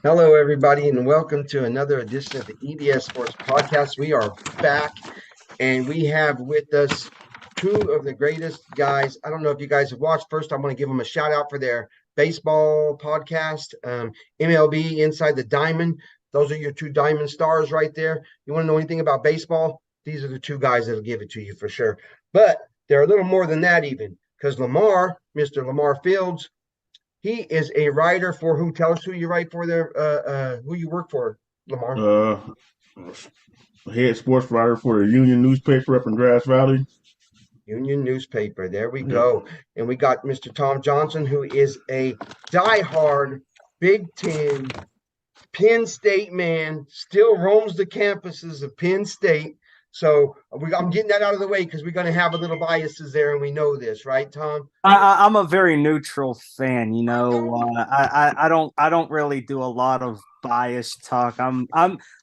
Hello, everybody, and welcome to another edition of the EDF Sports Podcast. We are back, and we have with us two of the greatest guys. I don't know if you guys have watched. First, I want to give them a shout out for their baseball podcast, MLB Inside the Diamond. Those are your two diamond stars right there. You want to know anything about baseball? These are the two guys that'll give it to you for sure. But they're a little more than that, even because Mr. Lamar Fields, he is a writer for who? Tell us who you write for there, who you work for, Lamar. Uh, Head sports writer for the Union newspaper up in Grass Valley. Union newspaper. There we Yeah. go. And we got Mr. Tom Johnson, who is a diehard Big Ten Penn State man, still roams the campuses of Penn State. So I'm getting that out of the way because we're going to have a little biases there, and we know this, right, Tom? I'm a very neutral fan. I don't really do a lot of biased talk.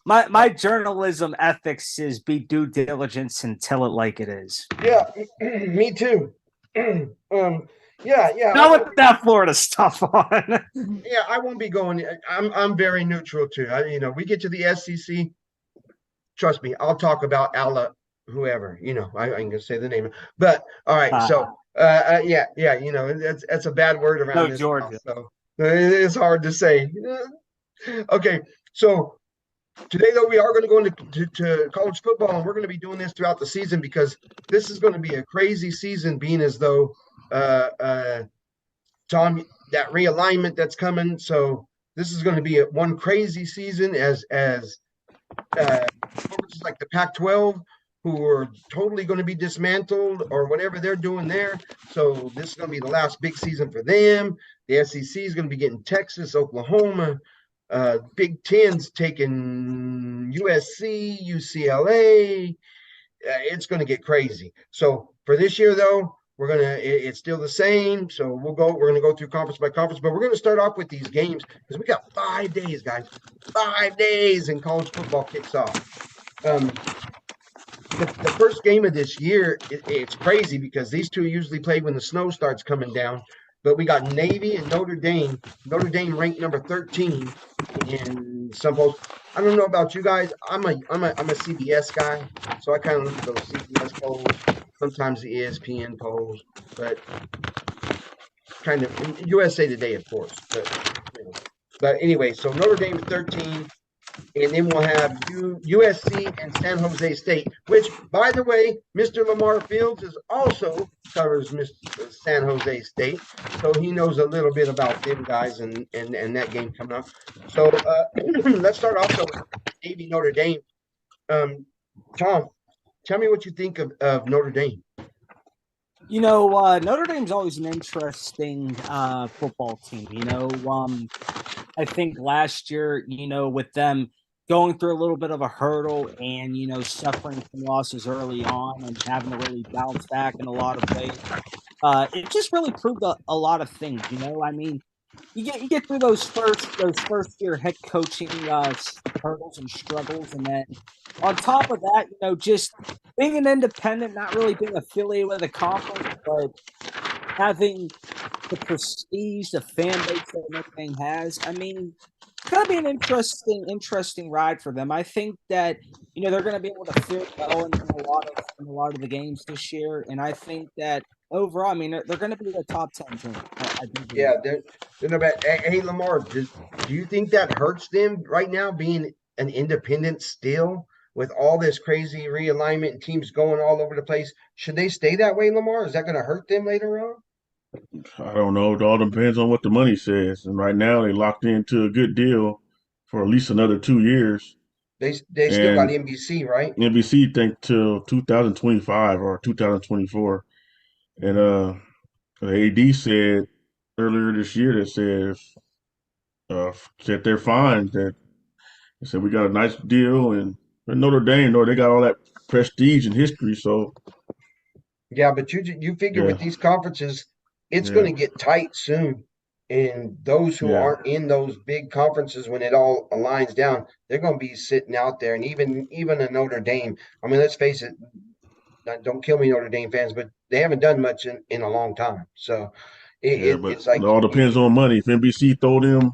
My journalism ethics is be due diligence and tell it like it is. Yeah, me too. Yeah. Not with that Florida stuff on. Yeah, I won't be going. I'm very neutral too. We get to the SEC. Trust me, I'll talk about whoever. I ain't gonna say the name. But all right, so yeah. That's a bad word around No, this Georgia. house, so it's hard to say. Okay, so today though we are going to go into college football, and we're going to be doing this throughout the season because this is going to be a crazy season, being as though Tom, that realignment that's coming. So this is going to be one crazy season as conferences like the Pac-12, who are totally going to be dismantled or whatever they're doing there. So this is going to be the last big season for them. The SEC is going to be getting Texas, Oklahoma. Big Ten's taking USC, UCLA. It's going to get crazy. So for this year, though, it's still the same. So we're going to go through conference by conference, but we're going to start off with these games because we got 5 days, guys. 5 days and college football kicks off. The first game of this year, it's crazy because these two usually play when the snow starts coming down. But we got Navy and Notre Dame. Notre Dame ranked number 13 in some polls. I don't know about you guys. I'm a CBS guy, so I kind of look at those CBS polls, sometimes the ESPN polls, but kind of USA Today, of course. But anyway, so Notre Dame is 13. And then we'll have USC and San Jose State, which, by the way, Mr. Lamar Fields also covers San Jose State. So he knows a little bit about them guys and that game coming up. So let's start off with Navy Notre Dame. Tom, tell me what you think of Notre Dame. Notre Dame's always an interesting football team. I think last year, with them going through a little bit of a hurdle and, suffering some losses early on and having to really bounce back in a lot of ways, it just really proved a lot of things. You get through those first year head coaching hurdles and struggles, and then on top of that, just being an independent, not really being affiliated with a conference, but having the prestige, the fan base that Notre Dame has. It's going to be an interesting ride for them. I think that they're going to be able to fit well in a lot of the games this year, and I think that overall, they're going to be the top 10 team. Yeah, they're no bad. Hey, Lamar, do you think that hurts them right now, being an independent still with all this crazy realignment and teams going all over the place? Should they stay that way, Lamar? Is that going to hurt them later on? I don't know. It all depends on what the money says. And right now, they locked into a good deal for at least another 2 years. They still got NBC, right? NBC think till 2025 or 2024. And the AD said earlier this year that said they're fine. That they said we got a nice deal, and Notre Dame, they got all that prestige and history. So yeah, but you figure with these conferences, it's going to get tight soon. And those who aren't in those big conferences, when it all aligns down, they're going to be sitting out there. And even a Notre Dame, let's face it, don't kill me, Notre Dame fans, but they haven't done much in a long time. So, Yeah, but It's it like all depends on money. If NBC throw them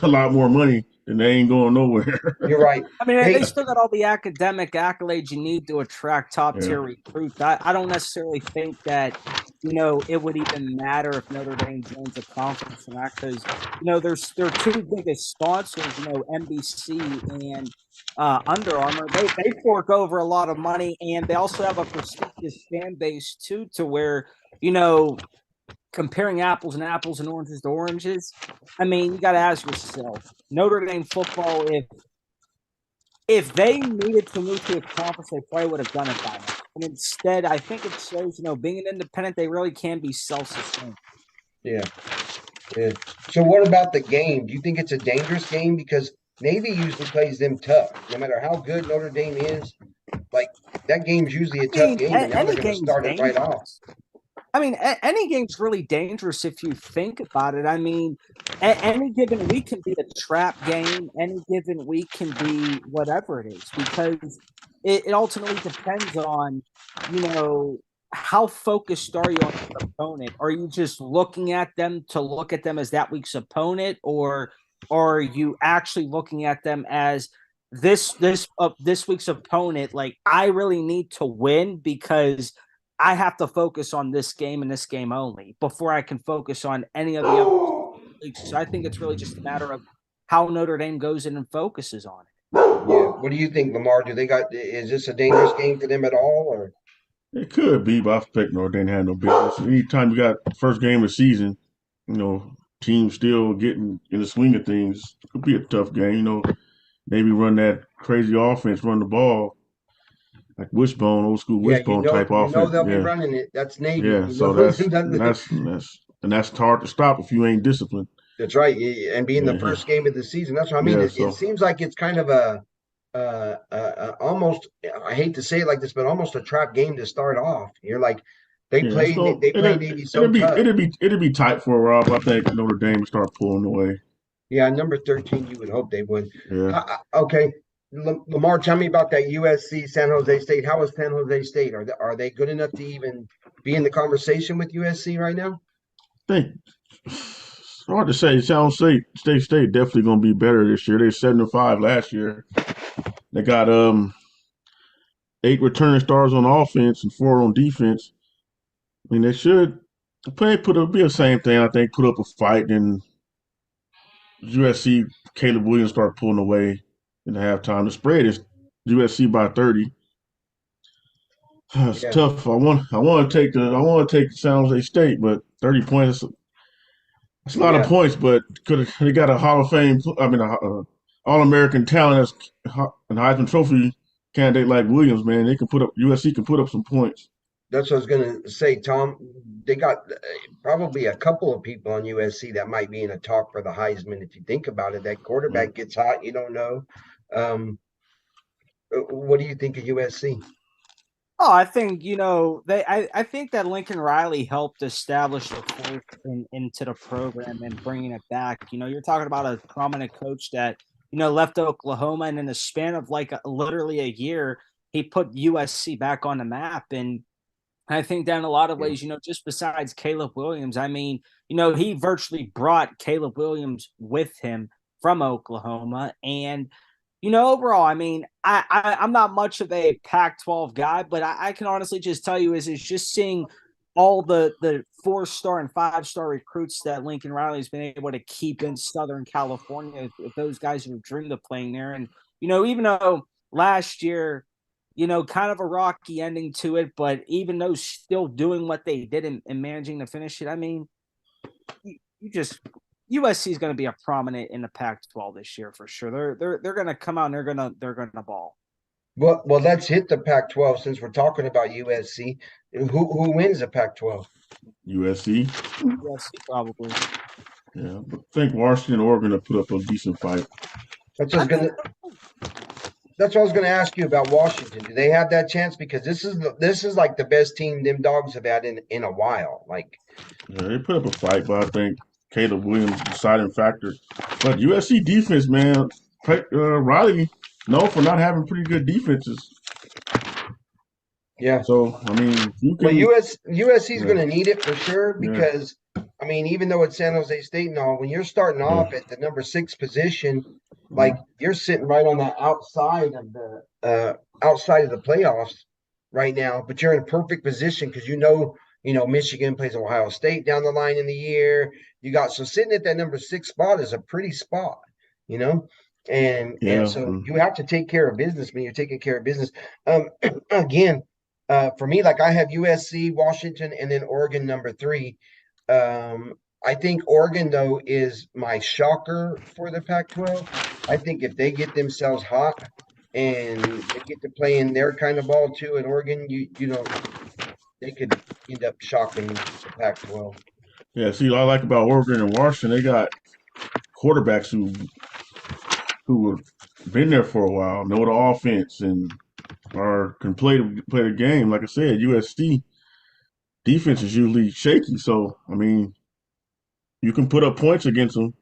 a lot more money, then they ain't going nowhere. you're right. I mean, Hey, they still got all the academic accolades you need to attract top Yeah. tier recruits. I don't necessarily think that, it would even matter if Notre Dame joins a conference or not, because, their two biggest sponsors, NBC and Under Armour, they fork over a lot of money, and they also have a prestigious fan base too, to where, comparing apples and oranges to oranges. I mean, you got to ask yourself, Notre Dame football, if they needed to move to a conference, they probably would have done it by now. And instead, I think it shows, being an independent, they really can be self-sustained. yeah, yeah. So what about the game? Do you think it's a dangerous game? Because Navy usually plays them tough. No matter how good Notre Dame is, like that game's usually a I tough mean, game, and now they're any going to game's start it right off. dangerous. I mean, any game's really dangerous if you think about it. I mean, any given week can be a trap game. Any given week can be whatever it is, because it ultimately depends on, how focused are you on your opponent? Are you just looking at them to look at them as that week's opponent, or are you actually looking at them as this week's opponent? Like, I really need to win because I have to focus on this game and this game only before I can focus on any of the other leagues. So I think it's really just a matter of how Notre Dame goes in and focuses on it. Yeah. What do you think, Lamar? Is this a dangerous game for them at all? Or It could be, but I expect Notre Dame to have no business. Anytime you got first game of the season, teams still getting in the swing of things, it could be a tough game. Maybe run that crazy offense, run the ball, like wishbone, old school yeah, wishbone type offense. they'll be Yeah, running it. That's Navy. yeah. So that's That's that's hard to stop if you ain't disciplined. right. And being the Yeah, first game of the season, that's what I mean. yeah. It So seems like it's kind of a almost. I hate to say it like this, but almost a trap game to start off. You're like yeah, it's going. they play Navy so It'll be tough. it'll be tight for a while. But I think Notre Dame will start pulling away. Yeah, number 13, you would hope they would. Yeah. Okay, Lamar, tell me about that USC San Jose State. How is San Jose State? Are they good enough to even be in the conversation with USC right now? I think it's hard to say. San Jose State definitely going to be better this year. They 7-5 last year. They got 8 returning stars on offense and 4 on defense. I mean, they should play be the same thing. I think put up a fight, and USC Caleb Williams start pulling away in the halftime. The spread is USC by 30. It's Yeah, tough. I want to take San Jose State, but 30 points. It's a lot of yeah. points, but they got a Hall of Fame. I mean, All American talent as an Heisman Trophy candidate like Williams. Man, they can put up. USC can put up some points. That's what I was going to say, Tom. They got probably a couple of people on USC that might be in a talk for the Heisman. If you think about it, that quarterback gets hot. You don't know. What do you think of USC? Oh, I think I think that Lincoln Riley helped establish the faith into the program and bringing it back. You're talking about a prominent coach that left Oklahoma, and in the span of like literally a year, he put USC back on the map. And I think that in a lot of ways, just besides Caleb Williams, I mean, he virtually brought Caleb Williams with him from Oklahoma. And overall, I mean, I'm not much of a Pac-12 guy, but I can honestly just tell you is just seeing all the 4-star and 5-star recruits that Lincoln Riley's been able to keep in Southern California, those guys who have dreamed of playing there. And, even though last year, kind of a rocky ending to it, but even though still doing what they did and managing to finish it, I mean, USC is going to be a prominent in the Pac-12 this year for sure. They're going to come out and they're going to ball. Well, let's hit the Pac-12 since we're talking about USC. Who wins the Pac-12? USC. USC probably. Yeah, I think Washington and Oregon have put up a decent fight. That's what I was gonna ask you about Washington. Do they have that chance? Because this is like the best team them dogs have had in a while. Like, Yeah, they put up a fight, but I think Caleb Williams deciding factor. But USC defense, man, Riley known for not having pretty good defenses. yeah. So I mean, you Well, can. USC is Yeah. going to need it for sure because I mean, even though it's San Jose State and all, when you're starting Yeah. off at the number 6 position, like you're sitting right on that outside of the playoffs right now, but you're in a perfect position because Michigan plays Ohio State down the line in the year. So sitting at that number 6 spot is a pretty spot, you know, and Yeah. so you have to take care of business when you're taking care of business. Um, again, for me, like I have USC, Washington, and then Oregon number 3. Um, I think Oregon though is my shocker for the Pac-12. I think if they get themselves hot and they get to play in their kind of ball too in Oregon, they could end up shocking the Pac-12. Yeah. See, what I like about Oregon and Washington, they got quarterbacks who have been there for a while, know the offense, and can play the game. Like I said, USC defense is usually shaky, so I mean, you can put up points against them.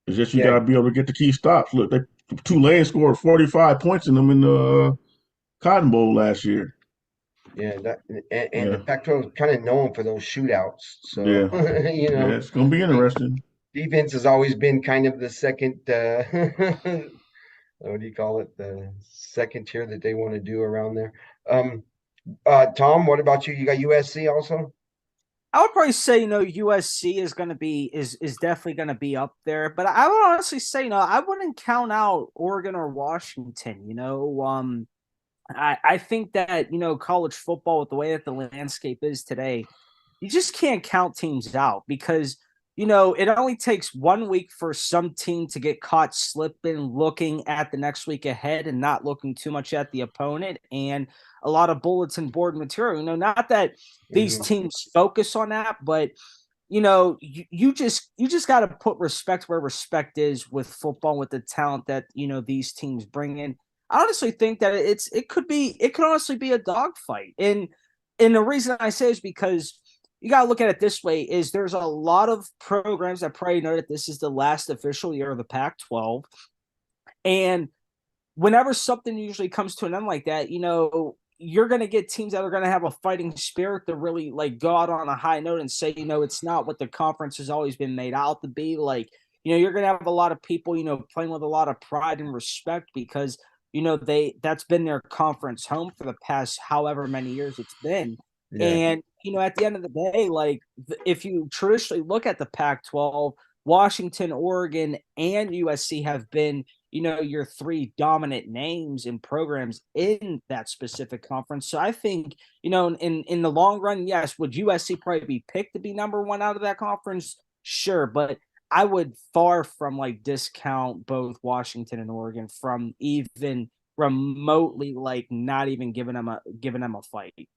It's just you Yeah, gotta be able to get the key stops. Look, Tulane scored 45 points in them in the Cotton Bowl last year. yeah, and the Yeah, Pac-12 is kind of known for those shootouts. So yeah, yeah. It's gonna be interesting. defense has always been kind of the second. What do you call it? The second tier that they want to do around there. Um, Tom, what about you? You got USC also? I would probably say, USC is going to be is definitely going to be up there, but I would honestly say, I wouldn't count out Oregon or Washington. I think that college football, with the way that the landscape is today, you just can't count teams out because it only takes 1 week for some team to get caught slipping, looking at the next week ahead and not looking too much at the opponent, and a lot of bulletin board material. Not that these Mhm. teams focus on that, but you just got to put respect where respect is with football, with the talent that these teams bring in. I honestly think that it could honestly be a dogfight, and the reason I say is because you got to look at it this way: is there's a lot of programs that probably know that this is the last official year of the Pac-12, and whenever something usually comes to an end like that, you're going to get teams that are going to have a fighting spirit to really like go out on a high note and say, it's not what the conference has always been made out to be. Like, you're going to have a lot of people, playing with a lot of pride and respect because, that's been their conference home for the past however many years it's been. Yeah. And, at the end of the day, like if you traditionally look at the Pac-12, Washington, Oregon, and USC have been your 3 dominant names and programs in that specific conference. So I think, in the long run, yes, would USC probably be picked to be number 1 out of that conference? Sure, but I would far from like discount both Washington and Oregon from even remotely like not even giving them a fight.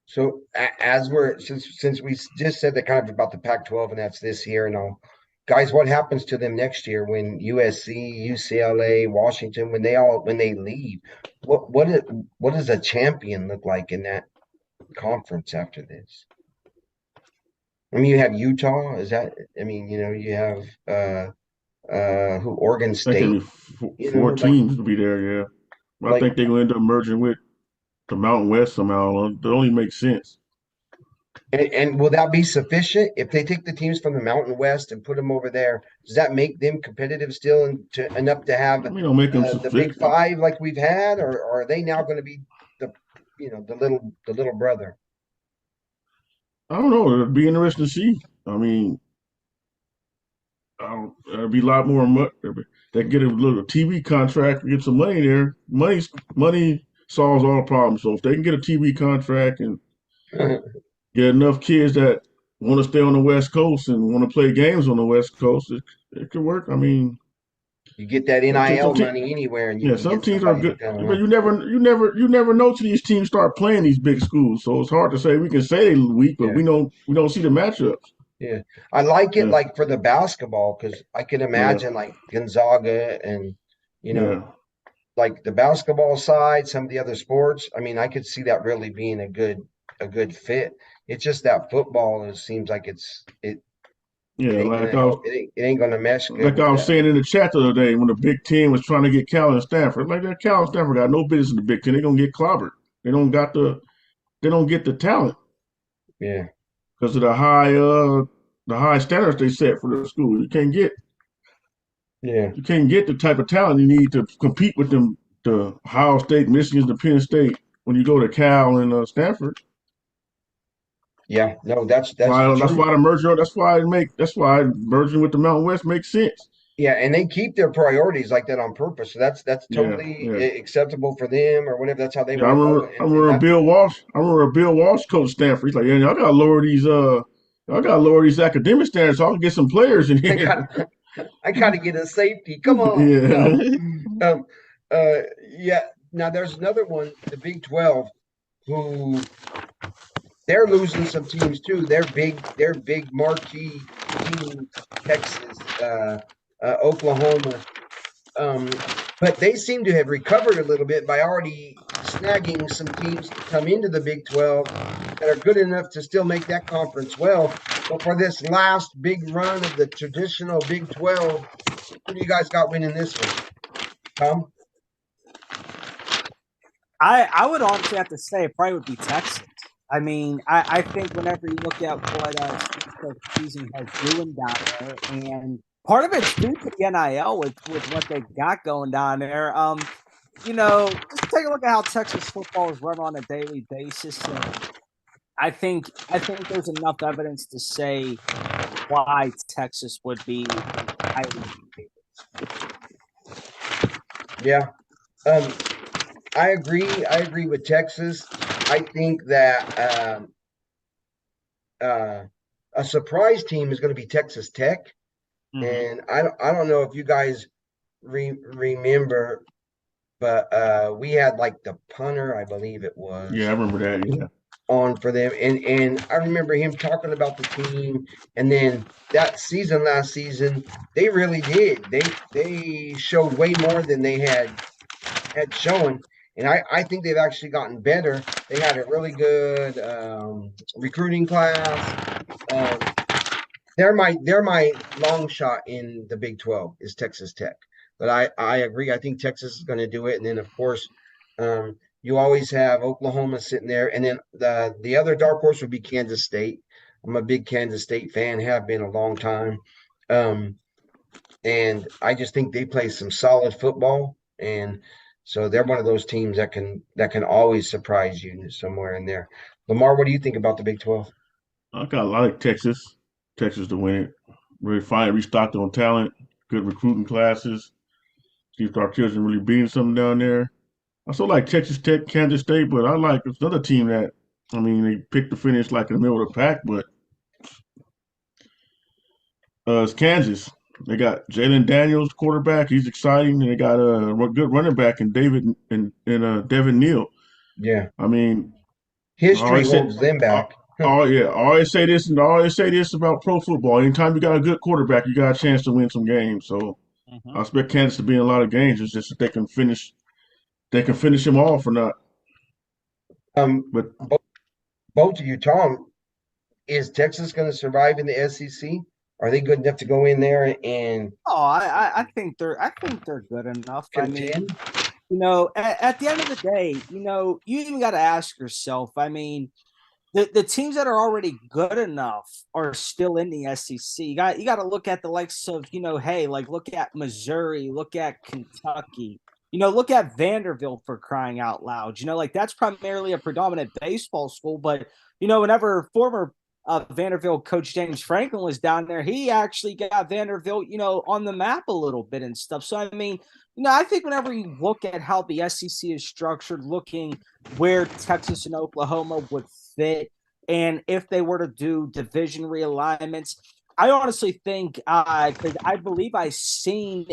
So as we're since we just said that kind of about the Pac-12 and that's this year and all, guys, what happens to them next year when USC, UCLA, Washington, when they leave? What does a champion look like in that conference after this? I mean, you have Utah. I mean, you have who Oregon I think State. it'll be four Like teams to be there. Yeah, but I like think they're gonna end up merging with the Mountain West somehow. That only makes sense. and will that be sufficient if they take the teams from the Mountain West and put them over there? Does that make them competitive still enough to have I mean, it'll make them the Big sufficient. Five like we've had, or are they now going to be the the little brother? I don't know. It'll be interesting to see. I mean, it'll be a lot more. They get a little TV contract, get some money there. Money solves all problems. So if they can get a TV contract and get enough kids that want to stay on the West Coast and want to play games on the West Coast, it could work. I mean, You get that some NIL te- money anywhere, and you yeah, can some get teams are somebody to good, come. but you never know till these teams start playing these big schools. So it's hard to say. We can say they're weak, but Yeah, we don't see the matchups. yeah. I like it Yeah, like for the basketball because I can yeah, imagine like Gonzaga and you know yeah, like the basketball side, some of the other sports. I mean, I could see that really being a good fit. It's just that football seems like it yeah. ain't gonna help. It ain't gonna mesh good Like with I was that. saying in the chat the other day when the Big Ten was trying to get Cal and Stanford. Like that, Cal and Stanford got no business in the Big Ten. They're gonna get clobbered. They don't get the talent Yeah, because of the high high standards they set for the school. Yeah. You can't get the type of talent you need to compete with them, the Ohio State, Michigan, the Penn State when you go to Cal and Stanford. Yeah. No, that's That's true. why the merger. That's why merging with the Mountain West makes sense. Yeah, and they keep their priorities like that on purpose. So that's Yeah, totally yeah. acceptable for them or whatever. That's how they Yeah, I want to go. remember. I remember Bill Walsh. I remember Bill Walsh coached Stanford. He's like, "Yeah, y'all gotta lower these. Y'all gotta lower these academic standards so I can get some players in I here." got I got to get a safety. Come on. No. Yeah, Um, uh, yeah. Now there's another one, the Big 12, who they're losing some teams too. They're big marquee teams, Texas, Oklahoma. Um, but they seem to have recovered a little bit by already snagging some teams to come into the Big 12 that are good enough to still make that conference well. But for this last big run of the traditional Big 12, who do you guys got winning this one? Tom? I would honestly have to say it probably would be Texas. I mean, I think whenever you look at what season has doing down there, and part of it's due to the NIL with what they got going down there. Just take a look at how Texas football is run on a daily basis. And I think there's enough evidence to say why Texas would be highly favored. Yeah. Um, I agree. I agree with Texas. I think that uh, a surprise team is going to be Texas Tech. Mm-hmm. And I don't know if you guys remember, but we had like the punter, I believe it yeah, I was, remember that. Yeah, on for them, and I remember him talking about the team, and then that season, last season, they really did. They showed way more than they had shown, and I think they've actually gotten better. They had a really good recruiting class. Um, they're my long shot in the Big 12 is Texas Tech. But I agree. I think Texas is going to do it. And then of course, you always have Oklahoma sitting there. And then the other dark horse would be Kansas State. I'm a big Kansas State fan, have been a long time. Um, and I just think they play some solid football. And so they're one of those teams that can always surprise you somewhere in there. Lamar, what do you think about the Big 12? I like Texas. Texas to win it. Really fine, restocked on talent. Good recruiting classes. See if our kids are really beating something down there. I still like Texas Tech, Kansas State, but I like it's another team that, I mean, they picked the finish like in the middle of the pack, but it's Kansas. They got Jalen Daniels, quarterback. He's exciting, and they got a good running back in David and Devin Neal. Yeah. I mean, I History always said, holds them uh, back. oh yeah, I always say this, and I always say this about pro football. Anytime you got a good quarterback, you got a chance to win some games. So Mm-hmm. I expect Kansas to be in a lot of games. It's just that they can finish them off or not. Um, But both of you, Tom, is Texas going to survive in the SEC? Are they good enough to go in there and Oh, I think they're good enough. I mean, contend? at the end of the day, you even got to ask yourself. I mean, the teams that are already good enough are still in the SEC. You got to look at the likes of hey, like look at Missouri, look at Kentucky, look at Vanderbilt for crying out loud. Like that's primarily a predominant baseball school, but whenever former Vanderbilt coach James Franklin was down there, he actually got Vanderbilt, on the map a little bit and stuff. So I mean, I think whenever you look at how the SEC is structured, looking where Texas and Oklahoma would fit, and if they were to do division realignments, I honestly think because I believe I seen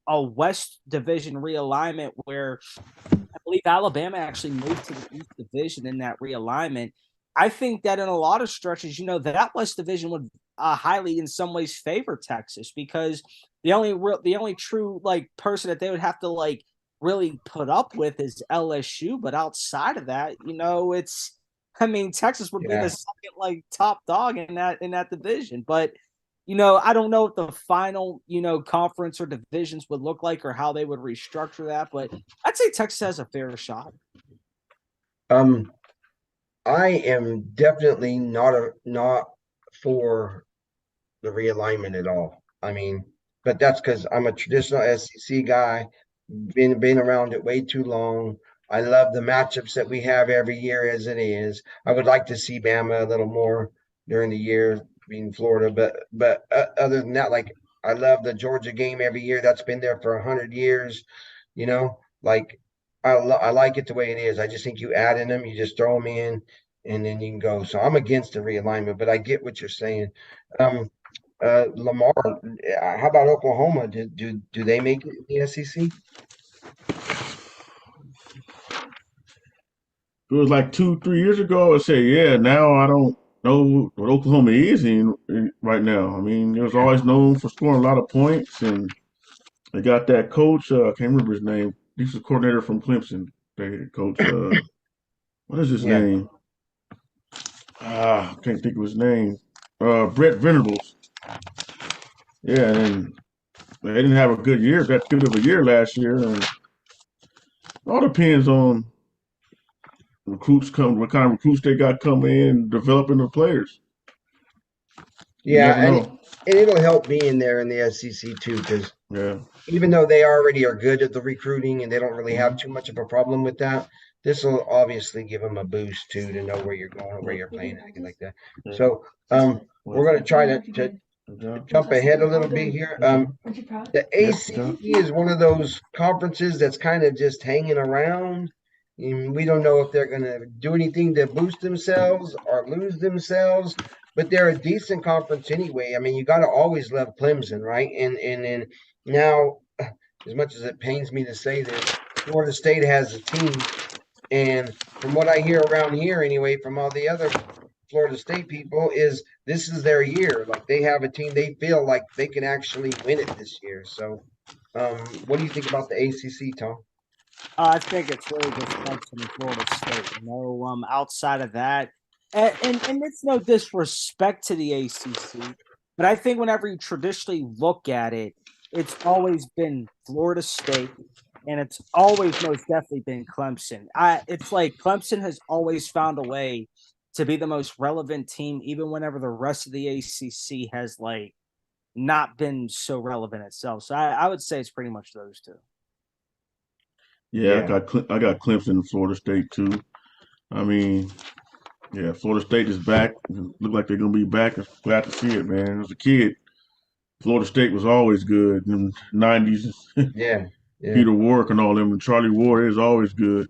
a West Division realignment where I believe Alabama actually moved to the East Division in that realignment. I think that in a lot of stretches, that West Division would highly, in some ways, favor Texas because the only true like person that they would have to like really put up with is LSU. But outside of that, it's I mean Texas would be the Yeah. second like top dog in that division. But I don't know what the final, conference or divisions would look like or how they would restructure that, but I'd say Texas has a fair shot. I am definitely not for the realignment at all. I mean, but that's because I'm a traditional SEC guy, been around it way too long. I love the matchups that we have every year as it is. I would like to see Bama a little more during the year, being Florida, but other than that, like I love the Georgia game every year. That's been there for 100 years. You know, like I like it the way it is. I just think you add in them, you just throw them in, and then you can go. So I'm against the realignment, but I get what you're saying. Um, Lamar, how about Oklahoma? Do they make it in the SEC? It was like 2, 3 years ago. I said, yeah. Now I don't know what Oklahoma is in right now. I mean, it was Yeah, always known for scoring a lot of points, and they got that coach. I can't remember his name. He's the coordinator from Clemson. They coach. What is his yeah, name? I can't think of his name. Brett Venables. Yeah, and they didn't have a good year, that good of a year last year, and it all depends on what kind of recruits they got coming in, developing the players. You yeah, never know. and it'll help being there in the SEC too, because Yeah. even though they already are good at the recruiting and they don't really have Mhm. too much of a problem with that, this will obviously give them a boost too to know where you're going, where you're playing, anything like that. Yeah. So, we're Well, going to try to good job. jump ahead a little bit here. The Yep, good job. ACC is one of those conferences that's kind of just hanging around. And we don't know if they're going to do anything to boost themselves or lose themselves, but they're a decent conference anyway. I mean, you got to always love Clemson, right? And now, as much as it pains me to say this, Florida State has a team, and from what I hear around here anyway, from all the other Florida State people, is this is their year. Like they have a team, they feel like they can actually win it this year. So, what do you think about the ACC, Tom? I think it's really just Clemson and Florida State. Outside of that, and it's no disrespect to the ACC, but I think whenever you traditionally look at it, it's always been Florida State, and it's always most definitely been Clemson. It's like Clemson has always found a way to be the most relevant team, even whenever the rest of the ACC has like not been so relevant itself. So I would say it's pretty much those two. Yeah, Yeah, I got Clemson and Florida State too. I mean, yeah, Florida State is back. Look like they're gonna be back. I'm glad to see it, man. As a kid, Florida State was always good in the '90s. yeah, yeah. Peter Warwick and all them, and Charlie Ward is always good.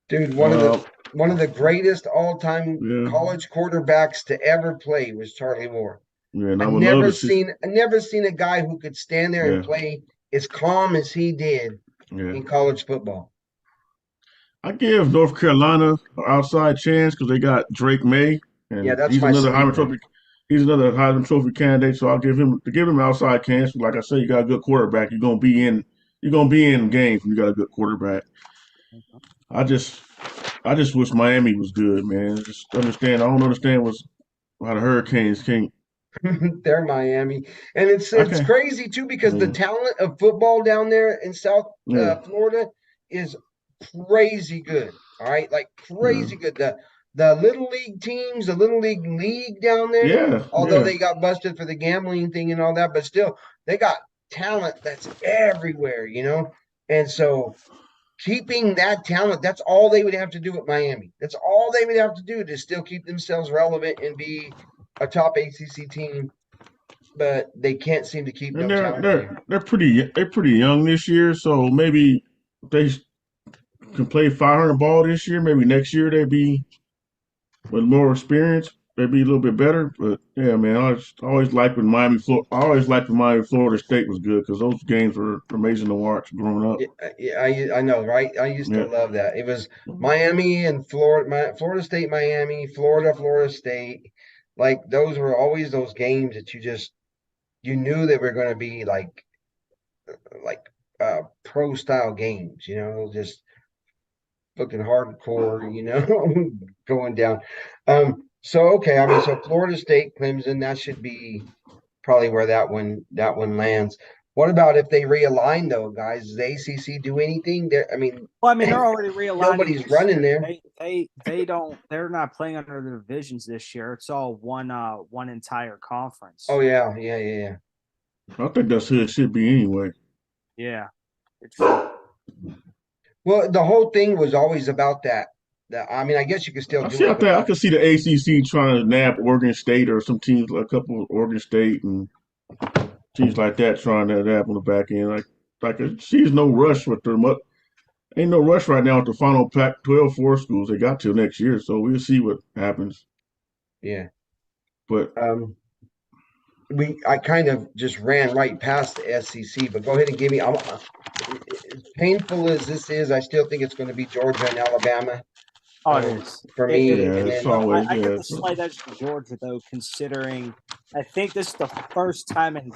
Dude, Uh, one of the greatest all-time yeah, college quarterbacks to ever play was Charlie Ward. yeah, and I would love to see. I never seen a guy who could stand there and Yeah, play as calm as he did yeah. in college football. I give North Carolina an outside chance because they got Drake May, Yeah, and that's my sleeper. He's another Heisman Trophy candidate. So I'll give him an outside chance. Like I say, you got a good quarterback. You're gonna be in games when you got a good quarterback. I just I just wish Miami was good, man. Just understand. I don't understand how the Hurricanes can't. They're Miami, and it's Okay, crazy too I because the mean, talent of football down there in South yeah, Florida is crazy good. All right, like yeah, crazy good. The little league teams, the little league down there, yeah, although yeah. they got busted for the gambling thing and all that, but still they got talent that's everywhere, you know. And so keeping that talent, that's all they would have to do at Miami. That's all they would have to do to still keep themselves relevant and be a top ACC team, but they can't seem to keep And no talent there. they're pretty young this year, so maybe they can play 500 ball this year. Maybe next year they be with more experience. They be a little bit better. But yeah, man, always liked when I always liked when Miami Florida State was good because those games were amazing to watch growing up. Yeah, I know, right? I used to Yeah, love that. It was Miami and Florida State, Miami, Florida State. Like those were always those games that you knew they were going to be like pro style games, just looking hardcore, going down. So okay, I mean, so Florida State, Clemson, that should be probably where that one lands. What about if they realign though, guys? Does the ACC do anything? I mean, Well, I mean, they're already realigning. nobody's running there. They don't. They're not playing under the divisions this year. It's all one entire conference. Oh yeah. I think that's who it should be anyway. Yeah, it's true. Well, the whole thing was always about that. I mean, I guess you could still do it, but I could see the ACC trying to nab Oregon State or some teams, like a couple of Oregon State and teams like that, trying to nab on the back end. She's no rush with them. Ain't no rush right now with the final Pac-12 four schools. They got till next year, so we'll see what happens. yeah. But I kind of just ran right past the SEC, but go ahead and give me. As painful as this is, I still think it's going to be Georgia and Alabama. Oh, it is for me. yeah, And it's then, always I get the slight edge to Georgia though, considering I think this is the first time in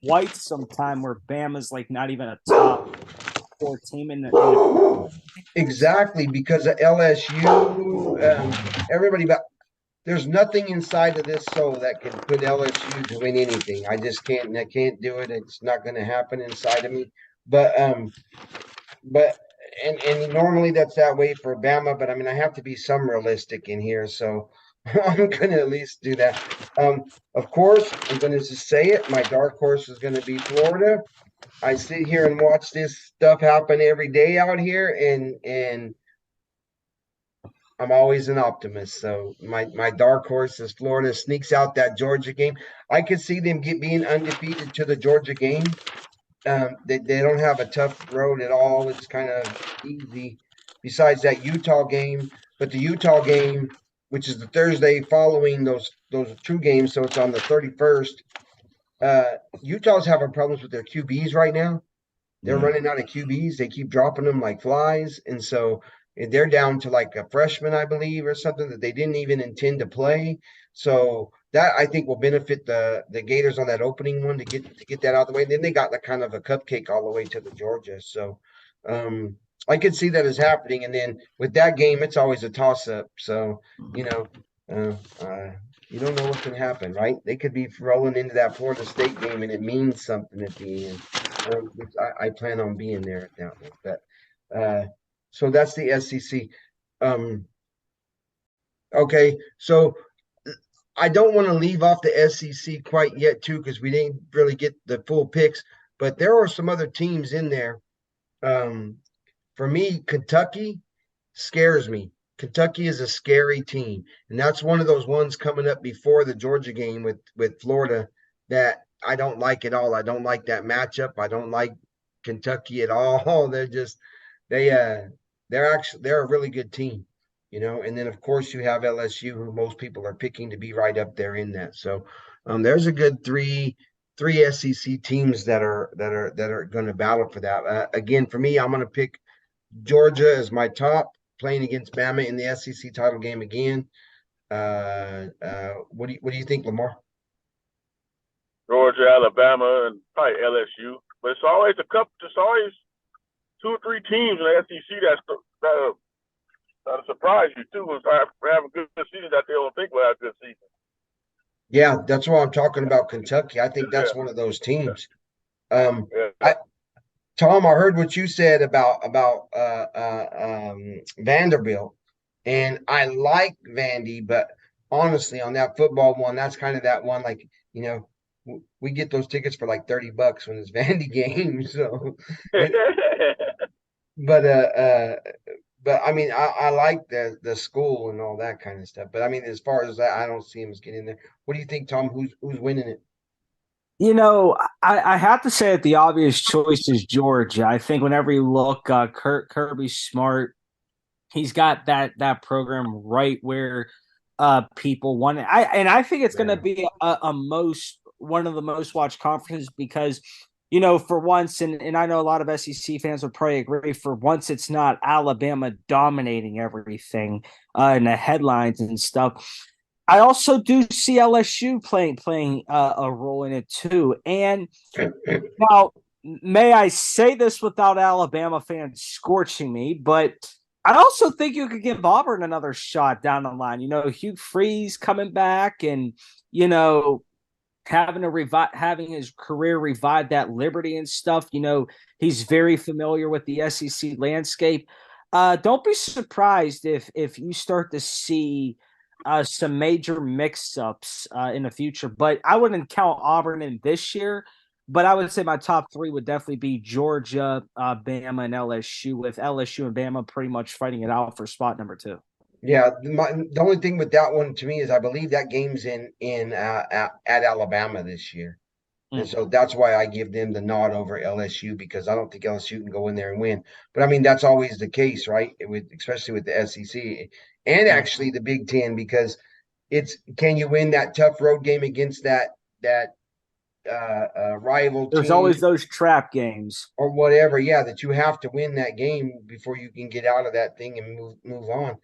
quite some time where Bama's like not even a top 4 team in the exactly, because of LSU, everybody, but there's nothing inside of this soul that can put LSU to win anything. I just can't. I can't do it. It's not going to happen inside of me. But and normally that's that way for Bama. But I mean, I have to be some realistic in here, so I'm going to at least do that. Of course, I'm going to just say it. My dark horse is going to be Florida. I sit here and watch this stuff happen every day out here, and I'm always an optimist. So my dark horse is Florida. Sneaks out that Georgia game. I could see them being undefeated to the Georgia game. They don't have a tough road at all. It's kind of easy. Besides that Utah game, but the Utah game, which is the Thursday following those 2 games, so it's on the 31st. Utah's having problems with their QBs right now. They're running out of QBs. They keep dropping them like flies. And so they're down to like a freshman, I believe, or something that they didn't even intend to play. So that I think will benefit the Gators on that opening one to get that out of the way. And then they got the kind of a cupcake all the way to the Georgia. So I could see that as happening. And then with that game, it's always a toss up. So, you don't know what can happen, right? They could be rolling into that Florida State game and it means something at the end. I plan on being there at that one. But so that's the SEC. Okay, so I don't want to leave off the SEC quite yet, too, because we didn't really get the full picks. But there are some other teams in there. For me, Kentucky scares me. Kentucky is a scary team, and that's one of those ones coming up before the Georgia game with Florida that I don't like at all. I don't like that matchup. I don't like Kentucky at all. They're a really good team, And then of course you have LSU, who most people are picking to be right up there in that. So there's a good three SEC teams that are going to battle for that. Again, for me, I'm going to pick Georgia as my top, playing against Bama in the SEC title game again. What do you think, Lamar? Georgia, Alabama, and probably LSU. But it's always It's always 2 or 3 teams in the SEC that'll surprise you too. If we have a good season that they don't think we'll have a good season. Yeah, that's why I'm talking about Kentucky. I think that's one of those teams. Tom, I heard what you said about Vanderbilt, and I like Vandy, but honestly, on that football one, that's kind of that one. Like, we get those tickets for like $30 when it's Vandy game. So, but I mean, I like the school and all that kind of stuff. But I mean, as far as that, I don't see him as getting there. What do you think, Tom? Who's winning it? I have to say that the obvious choice is Georgia. I think whenever you look, Kirby's smart. He's got that program right where people want it. I think it's going to be one of the most watched conferences because, for once, and I know a lot of SEC fans would probably agree, for once it's not Alabama dominating everything in the headlines and stuff. I also do see LSU playing a role in it too. And now, may I say this without Alabama fans scorching me, but I also think you could give Auburn another shot down the line. Hugh Freeze coming back and, having his career revive that Liberty and stuff. He's very familiar with the SEC landscape. Don't be surprised if you start to see some major mix-ups in the future. But I wouldn't count Auburn in this year. But I would say my top three would definitely be Georgia, Bama, and LSU, with LSU and Bama pretty much fighting it out for spot number 2. Yeah, the only thing with that one to me is I believe that game's in at Alabama this year. And so that's why I give them the nod over LSU, because I don't think LSU can go in there and win. But I mean, that's always the case, right? Especially with the SEC and actually the Big Ten, because can you win that tough road game against that rival There's team always those trap games. or whatever. Yeah, that you have to win that game before you can get out of that thing and move on.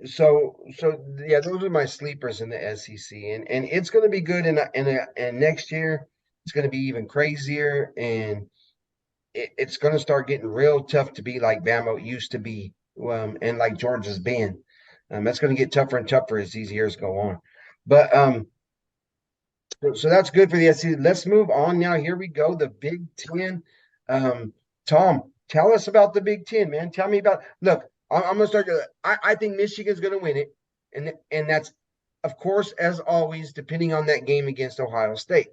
So yeah, those are my sleepers in the SEC, and it's going to be good, and next year it's going to be even crazier, and it's going to start getting real tough to be like Bama used to be, and like Georgia's been. That's going to get tougher and tougher as these years go on. But so that's good for the SEC. Let's move on now. Here we go, the Big Ten. Tom, tell us about the Big Ten, man. Tell me about. Look, I'm going to start. I think Michigan's going to win it, and that's, of course, as always, depending on that game against Ohio State.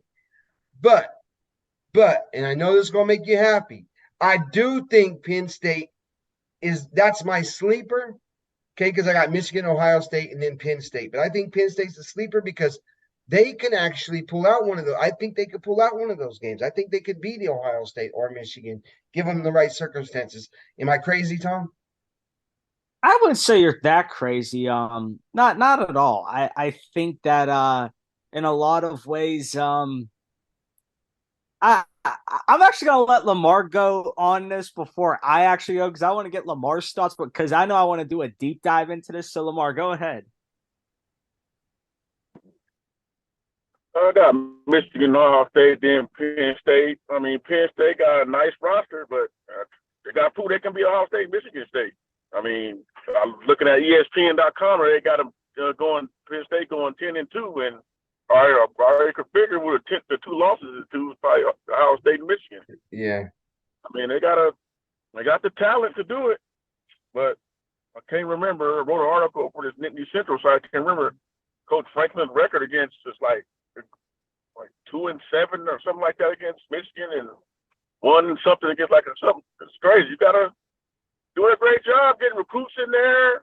But, and I know this is going to make you happy, I do think Penn State that's my sleeper, okay, because I got Michigan, Ohio State, and then Penn State. But I think Penn State's a sleeper because they can actually pull out one of those. I think they could pull out one of those games. I think they could beat the Ohio State or Michigan, give them the right circumstances. Am I crazy, Tom? I wouldn't say you're that crazy. Not at all. I think that in a lot of ways, I'm actually gonna let Lamar go on this before I actually go, because I want to get Lamar's thoughts, but because I know I want to do a deep dive into this. So Lamar, go ahead. I got Michigan, Ohio State, then Penn State. I mean, Penn State got a nice roster, but they got proof they can be Ohio State, Michigan State. I mean, I'm looking at ESPN.com, where they got them Penn State going 10-2, and I already could figure with the 2 losses to probably Ohio State and Michigan. Yeah. I mean, they got the talent to do it, but I can't remember. I wrote an article for this Nittany Central, so I can't remember Coach Franklin's record against just like 2-7 or something like that against Michigan, and 1-something against something. It's crazy. You gotta doing a great job getting recruits in there,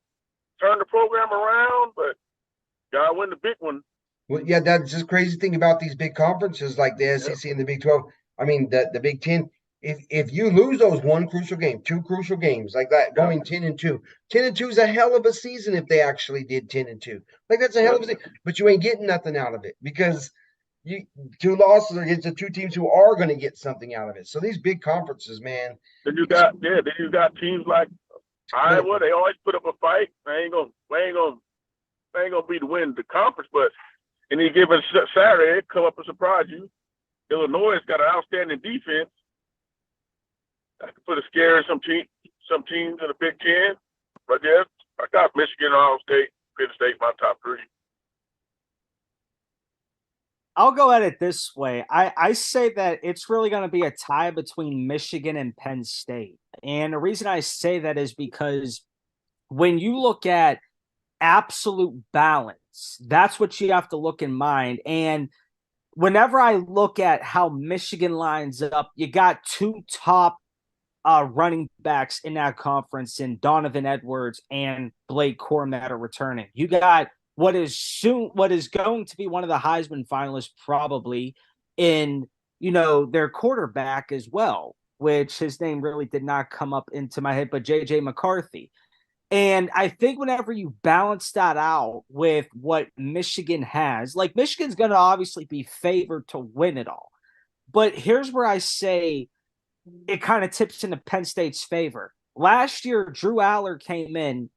turn the program around, but gotta win the big one. Well, yeah, that's just crazy thing about these big conferences like the SEC and the Big 12. I mean, the Big 10. If you lose those 1 crucial game, 2 crucial games like that, going 10-2, 10-2 is a hell of a season if they actually did 10-2. Like, that's a hell of a season, but you ain't getting nothing out of it because 2 losses against the 2 teams who are going to get something out of it. So these big conferences, man. Then you got teams like Iowa. They always put up a fight. They ain't gonna be to win the conference, but any given Saturday, it come up and surprise you. Illinois has got an outstanding defense. I could put a scare in some teams in the Big Ten. But yeah, I got Michigan, Ohio State, Penn State, my top 3. I'll go at it this way. I say that it's really going to be a tie between Michigan and Penn State. And the reason I say that is because when you look at absolute balance, that's what you have to look in mind. And whenever I look at how Michigan lines up, you got 2 top running backs in that conference in Donovan Edwards and Blake Corum that are returning. You got what is going to be one of the Heisman finalists probably in, their quarterback as well, which his name really did not come up into my head, but J.J. McCarthy. And I think whenever you balance that out with what Michigan has, like Michigan's going to obviously be favored to win it all. But here's where I say it kind of tips into Penn State's favor. Last year, Drew Aller came in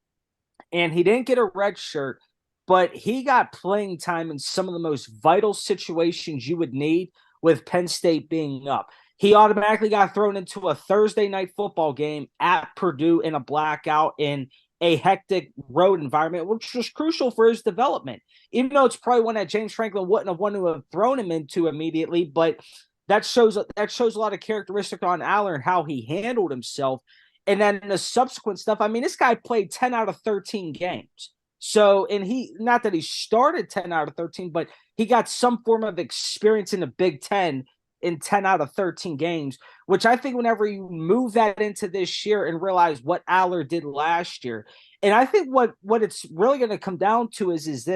and he didn't get a red shirt, but he got playing time in some of the most vital situations you would need with Penn State being up. He automatically got thrown into a Thursday night football game at Purdue in a blackout, and a hectic road environment, which was crucial for his development. Even though it's probably one that James Franklin wouldn't have wanted to have thrown him into immediately, but that shows a lot of characteristic on Aller and how he handled himself. And then the subsequent stuff, I mean, this guy played 10 out of 13 games. So, and he, not that he started 10 out of 13, but he got some form of experience in the Big Ten in 10 out of 13 games, which I think whenever you move that into this year and realize what Aller did last year, and I think what it's really going to come down to is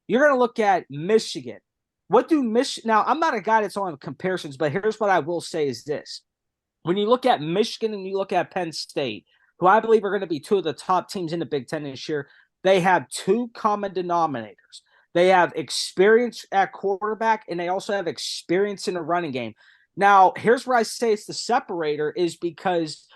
you're going to look at Michigan. What do Michigan, now I'm not a guy that's on comparisons, but here's what I will say is this. When you look at Michigan and you look at Penn State, who I believe are going to be two of the top teams in the Big Ten this year, they have two common denominators. They have experience at quarterback, and they also have experience in the running game. Now, here's where I say it's the separator is because,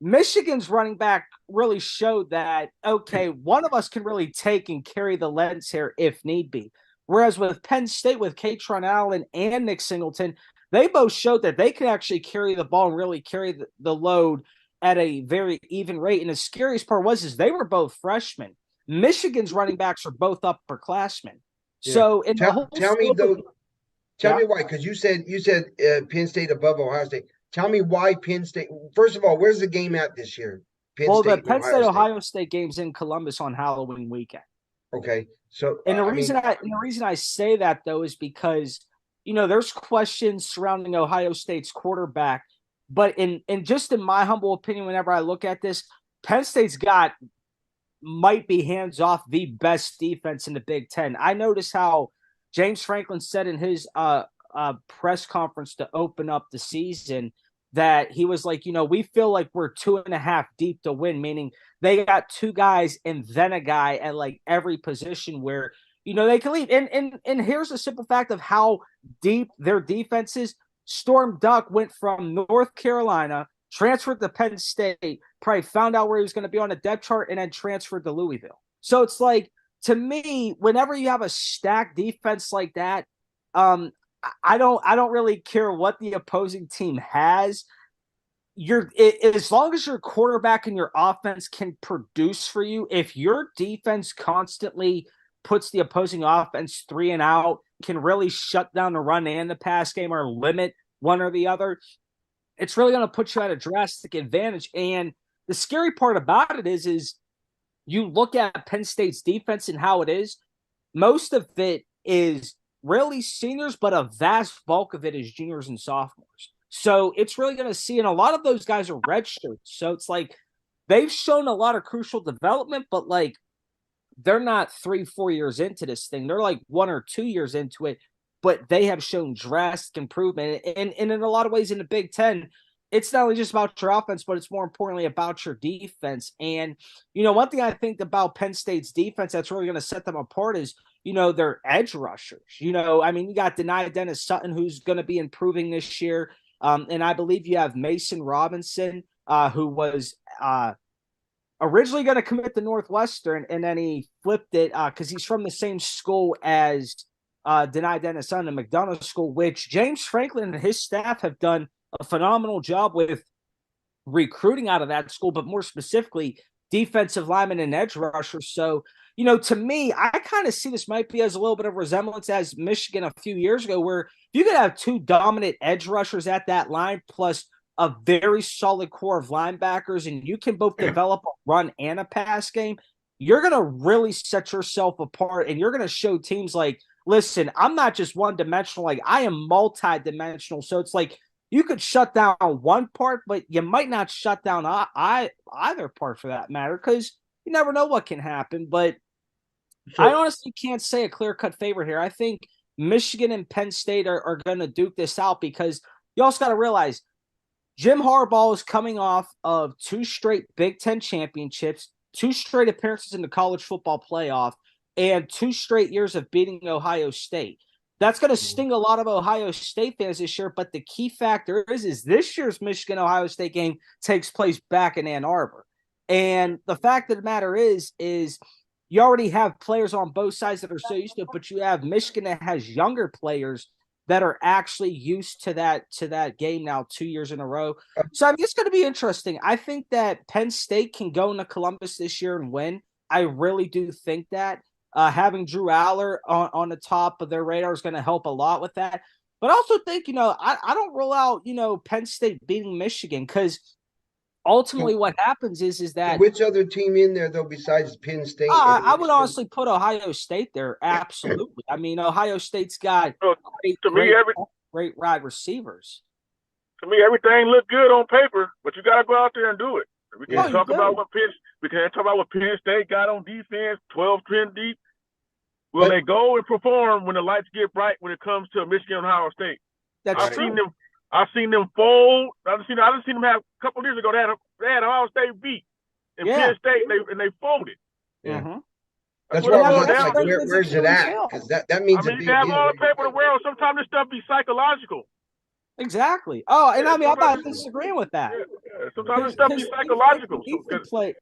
Michigan's running back really showed that, okay, one of us can really take and carry the lens here if need be. Whereas with Penn State, with Katron Allen and Nick Singleton, they both showed that they can actually carry the ball and really carry the load at a very even rate. And the scariest part is they were both freshmen. Michigan's running backs are both upperclassmen. Yeah. So tell me why, because you said Penn State above Ohio State. Tell me why Penn State. First of all, where's the game at this year? The Penn State Ohio State game's in Columbus on Halloween weekend. Okay, so and the reason I say that though is because there's questions surrounding Ohio State's quarterback, but in my humble opinion, whenever I look at this, Penn State's might be hands off the best defense in the Big Ten. I noticed how James Franklin said in his press conference to open up the season that he was like, we feel like we're 2.5 deep to win, meaning they got two guys and then a guy at like every position where, they can leave. And here's a simple fact of how deep their defense is. Storm Duck went from North Carolina, transferred to Penn State, probably found out where he was going to be on the depth chart, and then transferred to Louisville. So it's like, to me, whenever you have a stacked defense like that, I don't really care what the opposing team has. As long as your quarterback and your offense can produce for you, if your defense constantly puts the opposing offense 3 and out, can really shut down the run and the pass game or limit one or the other, it's really going to put you at a drastic advantage. And the scary part about it is you look at Penn State's defense and how it is, most of it is really seniors, but a vast bulk of it is juniors and sophomores. So it's really going to see, and a lot of those guys are redshirts. So it's like they've shown a lot of crucial development, but like they're not 3-4 years into this thing. They're like 1 or 2 years into it, but they have shown drastic improvement. And in a lot of ways in the Big Ten, it's not only just about your offense, but it's more importantly about your defense. And, one thing I think about Penn State's defense that's really going to set them apart is, their edge rushers. You got Denai Dennis Sutton, who's going to be improving this year. And I believe you have Mason Robinson, who was originally going to commit to Northwestern, and then he flipped it because he's from the same school as Denai Dennis Sutton, the McDonough School, which James Franklin and his staff have done a phenomenal job with recruiting out of that school, but more specifically, defensive linemen and edge rushers. So, to me, I kind of see this might be as a little bit of resemblance as Michigan a few years ago, where you could have two dominant edge rushers at that line, plus a very solid core of linebackers, and you can both develop a run and a pass game. You're going to really set yourself apart, and you're going to show teams like, listen, I'm not just one-dimensional. Like, I am multi-dimensional. So it's like you could shut down one part, but you might not shut down either part for that matter, because you never know what can happen. But I honestly can't say a clear-cut favorite here. I think Michigan and Penn State are going to duke this out, because you also got to realize Jim Harbaugh is coming off of 2 straight Big Ten championships, 2 straight appearances in the college football playoff, and 2 straight years of beating Ohio State. That's going to sting a lot of Ohio State fans this year, but the key factor is this year's Michigan-Ohio State game takes place back in Ann Arbor. And the fact of the matter is you already have players on both sides that are so used to it, but you have Michigan that has younger players that are actually used to that game now 2 years in a row. So I mean, it's going to be interesting. I think that Penn State can go into Columbus this year and win. I really do think that having Drew Aller on the top of their radar is going to help a lot with that. But I also think, I don't rule out, Penn State beating Michigan, because ultimately what happens is that which other team in there though besides Penn State? I would honestly put Ohio State there. Absolutely. I mean, Ohio State's got great wide receivers. To me, everything looked good on paper, but you got to go out there and do it. We can't talk about what Penn State got on defense, 12 10 deep. Will they go and perform when the lights get bright when it comes to Michigan and Ohio State? I've seen them fold. I've seen them have a couple of years ago. They had Ohio State beat in Penn State, and they folded. Yeah. Mm-hmm. That's what I was like, where's it at? Because that means you can have all the paper in the world. Sometimes this stuff be psychological. Exactly. Oh, and I'm not disagreeing with that. Yeah. Sometimes this stuff be psychological.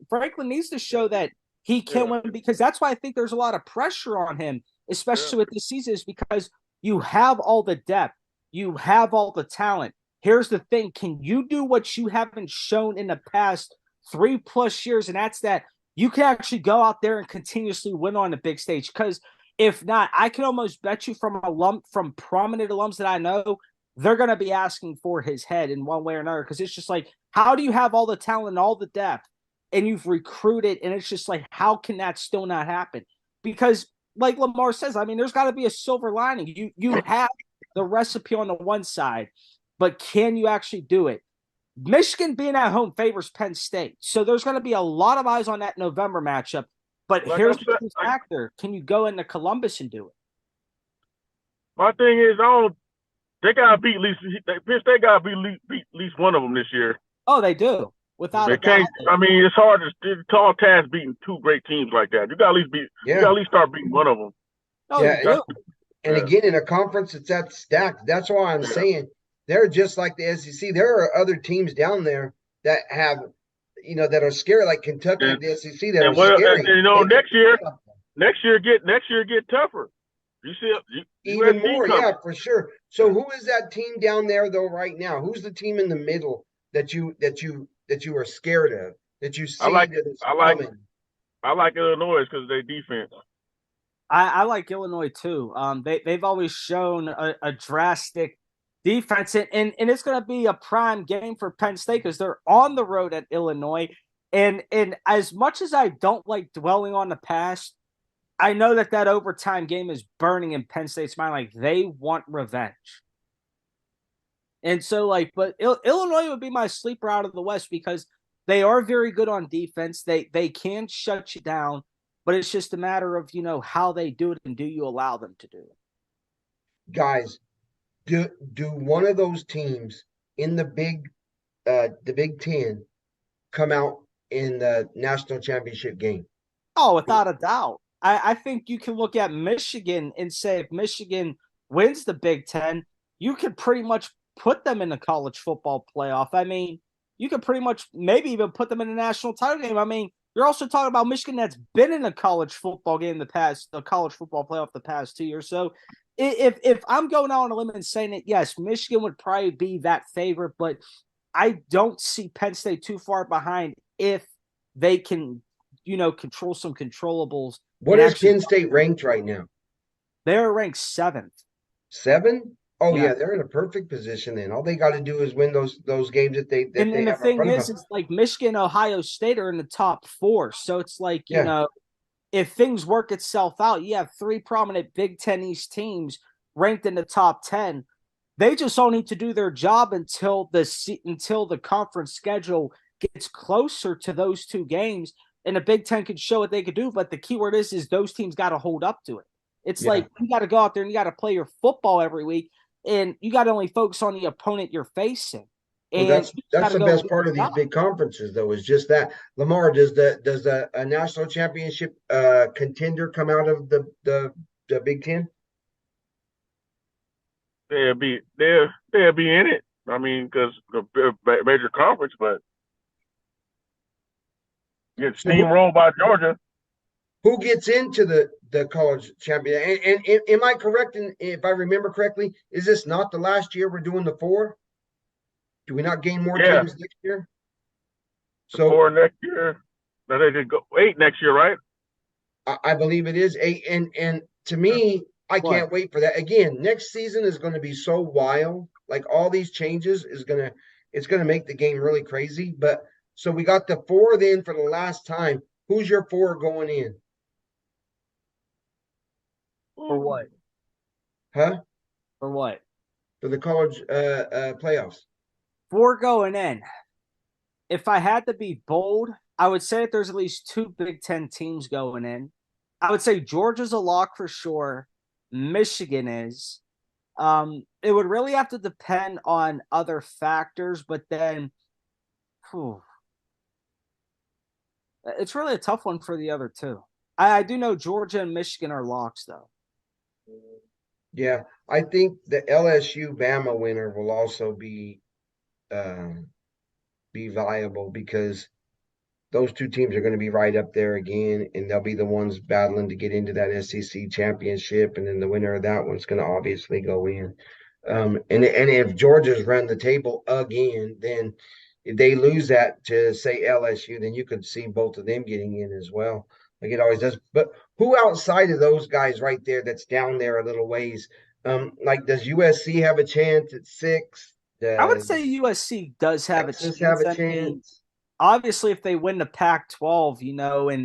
Franklin needs to show that he can win, because that's why I think there's a lot of pressure on him, especially with this season, is because you have all the depth. You have all the talent. Here's the thing. Can you do what you haven't shown in the past 3+ years? And that's that you can actually go out there and continuously win on the big stage. Because if not, I can almost bet you from prominent alums that I know, they're going to be asking for his head in one way or another. Because it's just like, how do you have all the talent and all the depth and you've recruited? And it's just like, how can that still not happen? Because like Lamar says, I mean, there's got to be a silver lining. You have the recipe on the one side, but can you actually do it? Michigan being at home favors Penn State. So there's going to be a lot of eyes on that November matchup. But here's the factor. Can you go into Columbus and do it? My thing is, they got to beat Penn State got to beat at least one of them this year. Oh, they do. Without a doubt. I mean, it's hard to tall task beating two great teams like that. You got to at least start beating one of them. Oh, yeah. And again, in a conference that's that stacked, that's why I'm saying they're just like the SEC. There are other teams down there that have, that are scary, like Kentucky, the SEC. That are scary. And, next year get tougher. You see, even more, for sure. So who is that team down there though right now? Who's the team in the middle that you are scared of? That you see coming? I like Illinois because of their defense. I like Illinois too. They've always shown a drastic defense, and it's going to be a prime game for Penn State because they're on the road at Illinois. And as much as I don't like dwelling on the past, I know that overtime game is burning in Penn State's mind. Like, they want revenge. And so, but Illinois would be my sleeper out of the West because they are very good on defense. They can shut you down. But it's just a matter of, how they do it and do you allow them to do it? Guys, do one of those teams in the Big Ten come out in the national championship game? Oh, without a doubt. I think you can look at Michigan and say if Michigan wins the Big Ten, you could pretty much put them in the college football playoff. I mean, you could pretty much maybe even put them in the national title game. I mean, you're also talking about Michigan that's been in a college football game the college football playoff the past 2 years. So if I'm going out on a limb and saying it, yes, Michigan would probably be that favorite, but I don't see Penn State too far behind if they can, control some controllables. What is Penn State ranked right now? They're ranked 7th. 7? Oh yeah, they're in a perfect position then. All they got to do is win those games that they have. And the thing is, it's like Michigan, Ohio State are in the top 4. So it's like, if things work itself out, you have 3 prominent Big Ten East teams ranked in the top 10. They just all need to do their job until the conference schedule gets closer to those 2 games, and the Big Ten can show what they could do. But the key word is those teams got to hold up to it. It's like you got to go out there and you got to play your football every week. And you got to only focus on the opponent you're facing. And that's the best part of these big conferences, though, is just that. Lamar, does a national championship contender come out of the Big Ten? They'll be in it. I mean, because the major conference, but get steamrolled by Georgia. who gets into the college champion? And am I correct if I remember correctly? Is this not the last year we're doing the 4? Do we not gain more Yeah. teams next year? So 4 next year. Now they could go 8 next year, right? I believe it is 8, and to me, I can't wait for that. Again, next season is going to be so wild. Like all these changes it's gonna make the game really crazy. But so we got the 4 then for the last time. Who's your 4 going in? For what? Huh? For what? For the college playoffs. 4 going in. If I had to be bold, I would say that there's at least 2 Big Ten teams going in. I would say Georgia's a lock for sure. Michigan is. It would really have to depend on other factors, but then it's really a tough one for the other 2. I do know Georgia and Michigan are locks, though. Yeah, I think the LSU Bama winner will also be viable because those 2 teams are going to be right up there again, and they'll be the ones battling to get into that SEC championship, and then the winner of that one's going to obviously go in. And if Georgia's run the table again, then if they lose that to say LSU, then you could see both of them getting in as well, like it always does. But who outside of those guys right there that's down there a little ways? Like does USC have a chance at 6? I would say USC does have Texas a chance. have a chance? Obviously, if they win the Pac-12,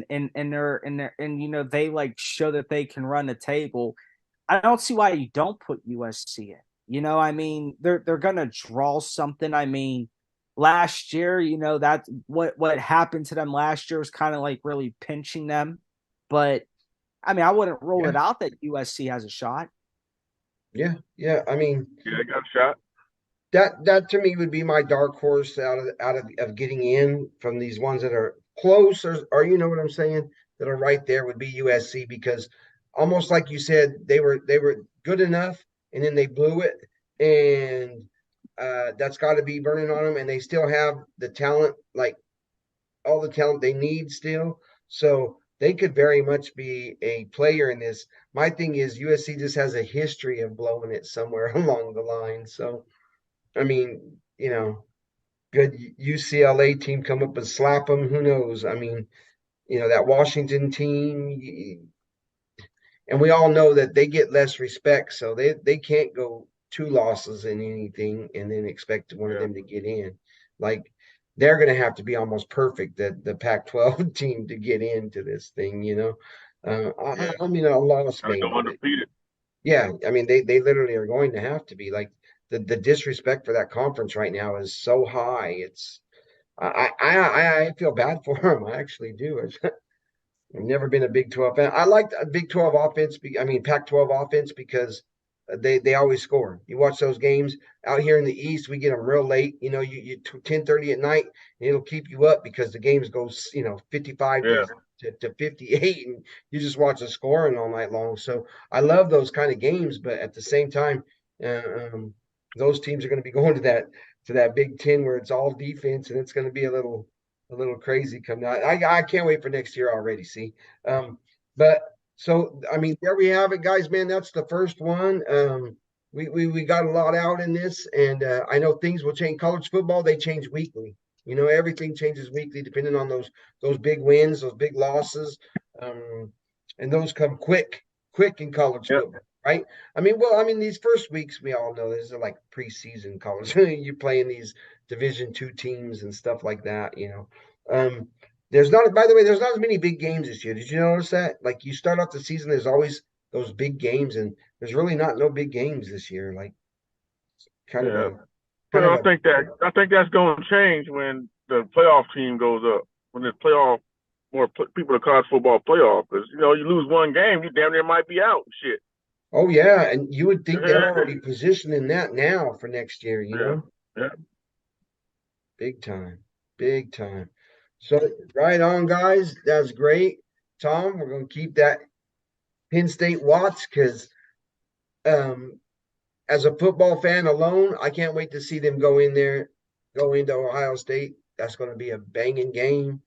and they like show that they can run the table, I don't see why you don't put USC in. I mean, they're gonna draw something. I mean, last year, that what happened to them last year was kind of like really pinching them. But I mean, I wouldn't rule it out that USC has a shot. Yeah. I mean, they got a shot. That to me would be my dark horse out of getting in from these ones that are close or you know what I'm saying, that are right there would be USC, because almost like you said, they were good enough and then they blew it, and that's got to be burning on them, and they still have the talent, like all the talent they need still. So they could very much be a player in this. My thing is USC just has a history of blowing it somewhere along the line. So I mean, good UCLA team come up and slap them. Who knows? I mean, that Washington team, and we all know that they get less respect, so they can't go 2 losses in anything and then expect one of them to get in. Like they're going to have to be almost perfect, that the Pac-12 team, to get into this thing. I mean, a loss maybe. Go undefeated. Yeah, I mean, they literally are going to have to be. Like the disrespect for that conference right now is so high. It's I feel bad for them. I actually do. I've never been a Big 12 fan. I like a Big 12 offense. Pac-12 offense, because they always score. You watch those games out here in the East, we get them real late. You 10:30 at night, and it'll keep you up because the games goes 55 to 58, and you just watch the scoring all night long. So I love those kind of games, but at the same time, those teams are going to be going to that Big Ten where it's all defense, and it's going to be a little crazy coming out. I can't wait for next year already. See, but so I mean, there we have it, guys. Man, that's the first one. We got a lot out in this, and I know things will change. College football, they change weekly. Everything changes weekly depending on those big wins, those big losses, and those come quick in college football, right? I mean, these first weeks, we all know these are like preseason college. You're playing these Division II teams and stuff like that. There's not, by the way, there's not as many big games this year. Did you notice that? Like you start off the season, there's always those big games, and there's really no big games this year. Like kind of a. I think that's going to change when the playoff team goes up. When the playoff, more people in college football playoff, because you lose one game, you damn near might be out. Shit. Oh yeah, and you would think they're already positioning that now for next year. Yeah. Big time. So right on, guys. That's great, Tom. We're gonna keep that Penn State watch because, as a football fan alone, I can't wait to see them go into Ohio State. That's going to be a banging game.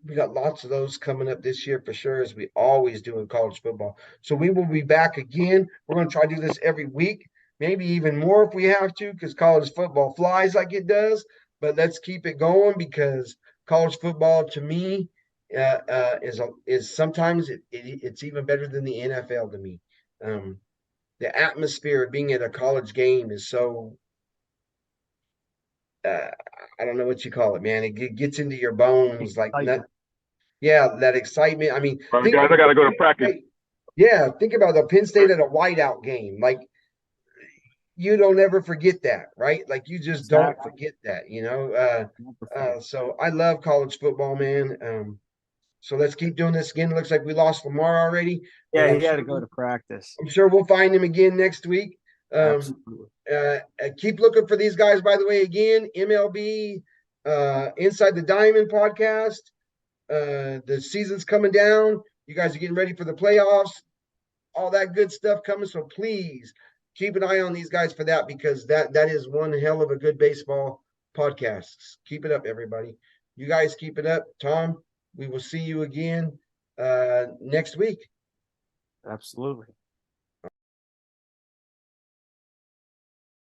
We got lots of those coming up this year for sure, as we always do in college football. So we will be back again. We're going to try to do this every week, maybe even more if we have to, because college football flies like it does. But let's keep it going, because college football to me is sometimes it's even better than the NFL to me. The atmosphere of being at a college game is so I don't know what you call it, man. It gets into your bones, like that. Yeah, that excitement. I mean, Guys, I got to go to practice. Yeah, think about the Penn State at a whiteout game. Like, you don't ever forget that, right? Like, you just don't forget that, you know. So I love college football, man. So let's keep doing this again. It looks like we lost Lamar already. Yeah, he had to go to practice. I'm sure we'll find him again next week. Absolutely. Keep looking for these guys, by the way. Again, MLB, Inside the Diamond podcast. The season's coming down. You guys are getting ready for the playoffs. All that good stuff coming. So please keep an eye on these guys for that, because that is one hell of a good baseball podcast. Keep it up, everybody. You guys keep it up. Tom, we will see you again next week. Absolutely.